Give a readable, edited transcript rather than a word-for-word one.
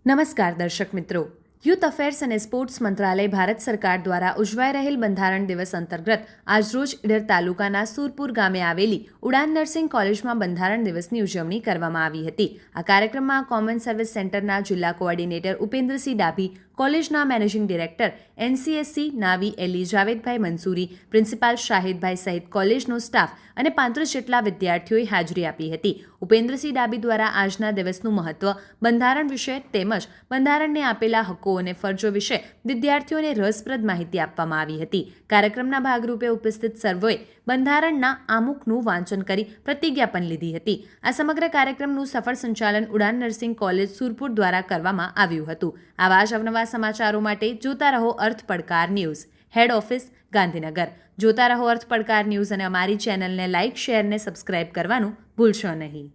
નમસ્કાર દર્શક મિત્રો, યુથ અફેર્સ અને સ્પોર્ટ્સ મંત્રાલય ભારત સરકાર દ્વારા ઉજવાઈ રહેલ બંધારણ દિવસ અંતર્ગત આજરોજ ઈડર તાલુકાના સુરપુર ગામે આવેલી ઉડાન નર્સિંગ કોલેજમાં બંધારણ દિવસની ઉજવણી કરવામાં આવી હતી. આ કાર્યક્રમમાં કોમન સર્વિસ સેન્ટરના જિલ્લા કોઓર્ડિનેટર ઉપેન્દ્રસિંહ ડાભી, કોલેજના મેનેજિંગ ડિરેક્ટર NCSC નાવી એલી જાવેદભાઈ મંસૂરી, પ્રિન્સિપાલ શાહિદભાઈ સહિત કોલેજનો સ્ટાફ અને 35 જેટલા વિદ્યાર્થીઓએ હાજરી આપી હતી. ઉપેન્દ્રસિંહ ડાભી દ્વારા આજના દિવસનું મહત્વ, બંધારણ વિશે તેમજ બંધારણને આપેલા હક્કો અને ફરજો વિશે વિદ્યાર્થીઓને રસપ્રદ માહિતી આપવામાં આવી હતી. કાર્યક્રમના ભાગરૂપે ઉપસ્થિત સર્વેએ બંધારણના આમુખનું વાંચન કરી પ્રતિજ્ઞા પણ લીધી હતી. આ સમગ્ર કાર્યક્રમનું સફળ સંચાલન ઉડાન નર્સિંગ કોલેજ સુરપુર દ્વારા કરવામાં આવ્યું હતું. આવા જ અવનવા સમાચારો માટે જોતા રહો અર્થ પડકાર ન્યૂઝ. હેડ ઓફિસ ગાંધીનગર. જોતા રહો અર્થ પડકાર ન્યૂઝ અને અમારી ચેનલને લાઇક, શેર અને સબસ્ક્રાઇબ કરવાનું ભૂલશો નહીં.